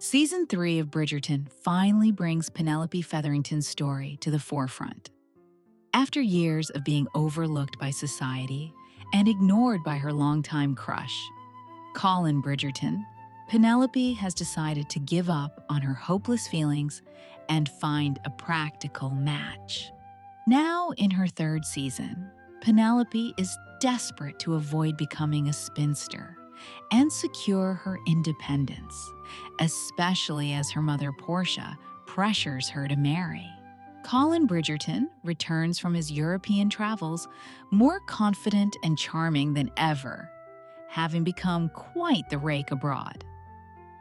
Season 3 of Bridgerton finally brings Penelope Featherington's story to the forefront. After years of being overlooked by society and ignored by her longtime crush, Colin Bridgerton, Penelope has decided to give up on her hopeless feelings and find a practical match. Now in her third season, Penelope is desperate to avoid becoming a spinster and secure her independence, especially as her mother Portia pressures her to marry. Colin Bridgerton returns from his European travels more confident and charming than ever, having become quite the rake abroad.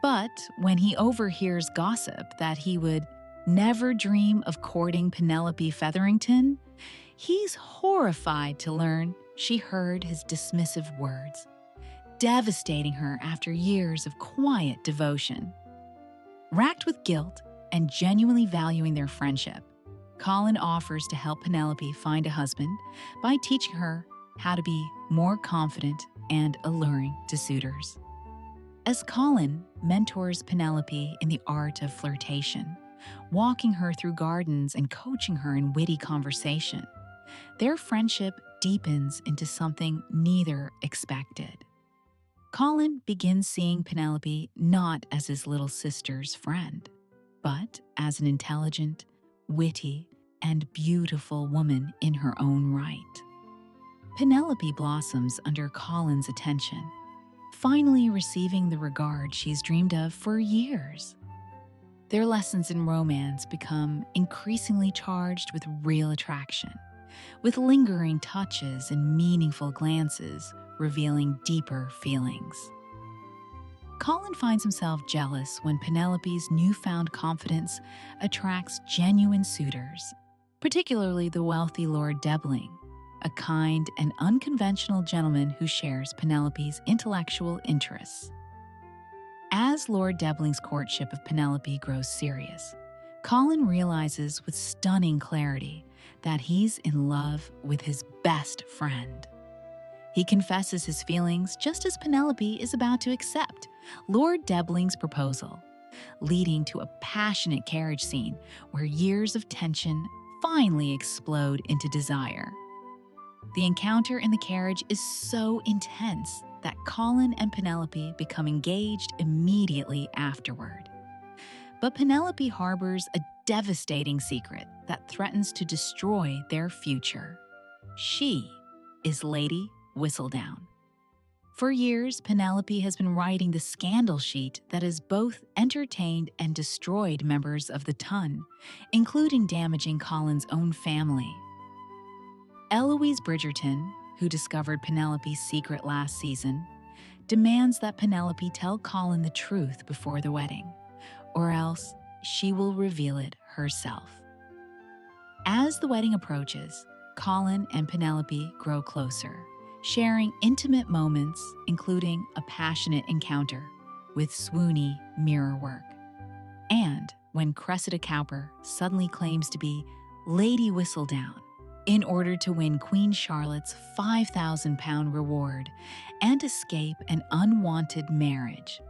But when he overhears gossip that he would never dream of courting Penelope Featherington, he's horrified to learn she heard his dismissive words, devastating her after years of quiet devotion. Racked with guilt and genuinely valuing their friendship, Colin offers to help Penelope find a husband by teaching her how to be more confident and alluring to suitors. As Colin mentors Penelope in the art of flirtation, walking her through gardens and coaching her in witty conversation, their friendship deepens into something neither expected. Colin begins seeing Penelope not as his little sister's friend, but as an intelligent, witty, and beautiful woman in her own right. Penelope blossoms under Colin's attention, finally receiving the regard she's dreamed of for years. Their lessons in romance become increasingly charged with real attraction, with lingering touches and meaningful glances revealing deeper feelings. Colin finds himself jealous when Penelope's newfound confidence attracts genuine suitors, particularly the wealthy Lord Debling, a kind and unconventional gentleman who shares Penelope's intellectual interests. As Lord Debling's courtship of Penelope grows serious, Colin realizes with stunning clarity that he's in love with his best friend. He confesses his feelings just as Penelope is about to accept Lord Debling's proposal, leading to a passionate carriage scene where years of tension finally explode into desire. The encounter in the carriage is so intense that Colin and Penelope become engaged immediately afterward. But Penelope harbors a devastating secret that threatens to destroy their future. She is Lady Whistledown. For years, Penelope has been writing the scandal sheet that has both entertained and destroyed members of the Ton, including damaging Colin's own family. Eloise Bridgerton, who discovered Penelope's secret last season, demands that Penelope tell Colin the truth before the wedding, or else she will reveal it herself. As the wedding approaches, Colin and Penelope grow closer, sharing intimate moments, including a passionate encounter with swoony mirror work. And when Cressida Cowper suddenly claims to be Lady Whistledown in order to win Queen Charlotte's £5,000 reward and escape an unwanted marriage,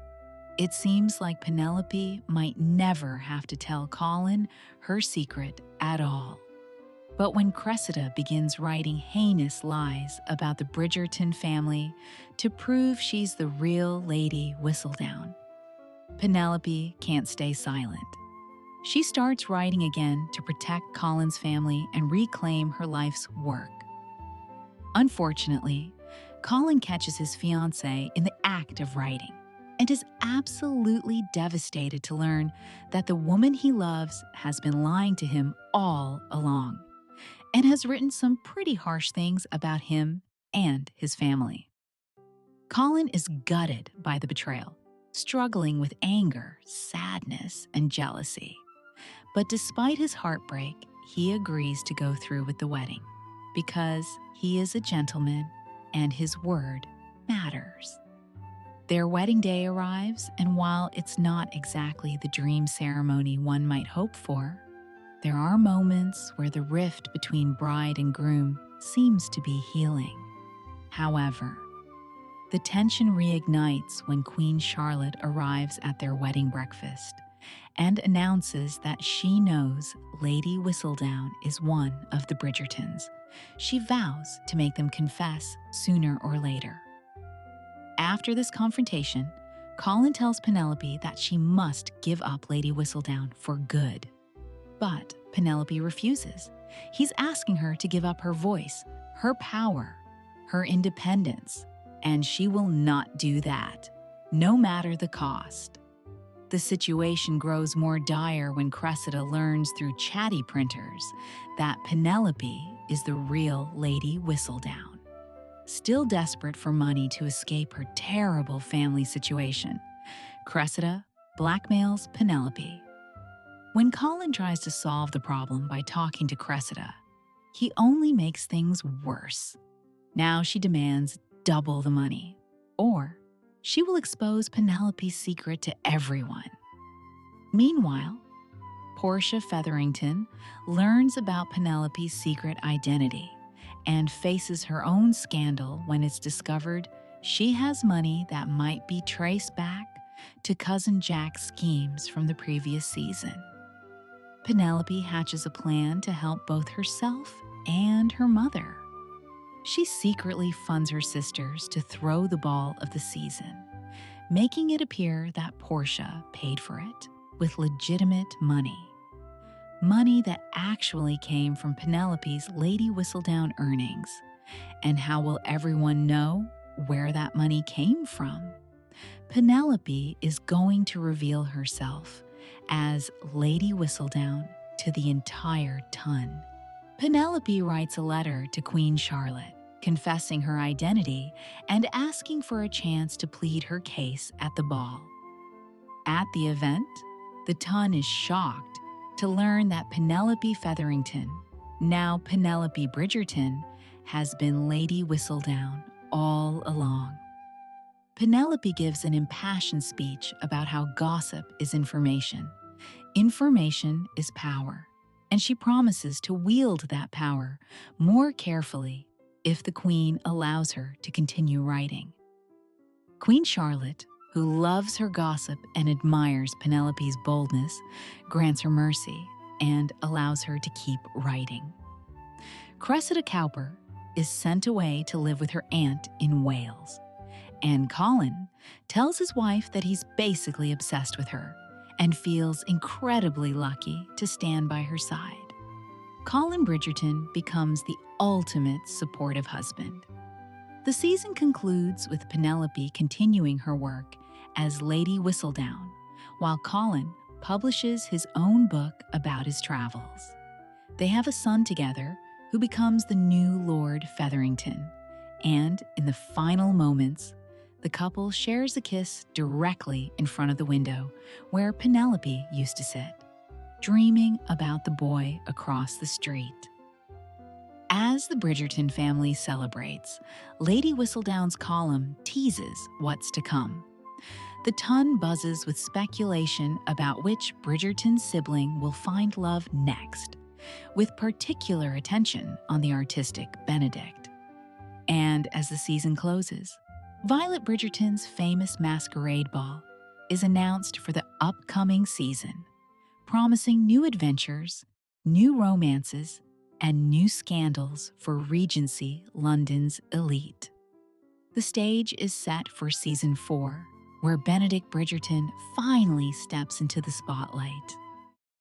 it seems like Penelope might never have to tell Colin her secret at all. But when Cressida begins writing heinous lies about the Bridgerton family to prove she's the real Lady Whistledown, Penelope can't stay silent. She starts writing again to protect Colin's family and reclaim her life's work. Unfortunately, Colin catches his fiancée in the act of writing and is absolutely devastated to learn that the woman he loves has been lying to him all along and has written some pretty harsh things about him and his family. Colin is gutted by the betrayal, struggling with anger, sadness, and jealousy. But despite his heartbreak, he agrees to go through with the wedding because he is a gentleman and his word matters. Their wedding day arrives, and while it's not exactly the dream ceremony one might hope for, there are moments where the rift between bride and groom seems to be healing. However, The tension reignites when Queen Charlotte arrives at their wedding breakfast and announces that she knows Lady Whistledown is one of the Bridgertons. She vows to make them confess sooner or later. After this confrontation, Colin tells Penelope that she must give up Lady Whistledown for good. But Penelope refuses. He's asking her to give up her voice, her power, her independence, and she will not do that, no matter the cost. The situation grows more dire when Cressida learns through chatty printers that Penelope is the real Lady Whistledown. Still desperate for money to escape her terrible family situation, Cressida blackmails Penelope. When Colin tries to solve the problem by talking to Cressida, he only makes things worse. Now she demands double the money, or she will expose Penelope's secret to everyone. Meanwhile, Portia Featherington learns about Penelope's secret identity and faces her own scandal when it's discovered she has money that might be traced back to Cousin Jack's schemes from the previous season. Penelope hatches a plan to help both herself and her mother. She secretly funds her sisters to throw the ball of the season, making it appear that Portia paid for it with legitimate money. Money that actually came from Penelope's Lady Whistledown earnings. And how will everyone know where that money came from? Penelope is going to reveal herself as Lady Whistledown to the entire ton. Penelope writes a letter to Queen Charlotte, confessing her identity and asking for a chance to plead her case at the ball. At the event, the ton is shocked to learn that Penelope Featherington, now Penelope Bridgerton, has been Lady Whistledown all along. Penelope gives an impassioned speech about how gossip is information. Information is power, and she promises to wield that power more carefully if the Queen allows her to continue writing. Queen Charlotte, who loves her gossip and admires Penelope's boldness, grants her mercy and allows her to keep writing. Cressida Cowper is sent away to live with her aunt in Wales, and Colin tells his wife that he's basically obsessed with her and feels incredibly lucky to stand by her side. Colin Bridgerton becomes the ultimate supportive husband. The season concludes with Penelope continuing her work as Lady Whistledown, while Colin publishes his own book about his travels. They have a son together who becomes the new Lord Featherington, and in the final moments, the couple shares a kiss directly in front of the window where Penelope used to sit, dreaming about the boy across the street. As the Bridgerton family celebrates, Lady Whistledown's column teases what's to come. The ton buzzes with speculation about which Bridgerton sibling will find love next, with particular attention on the artistic Benedict. And as the season closes, Violet Bridgerton's famous masquerade ball is announced for the upcoming season, promising new adventures, new romances, and new scandals for Regency London's elite. The stage is set for season 4, where Benedict Bridgerton finally steps into the spotlight.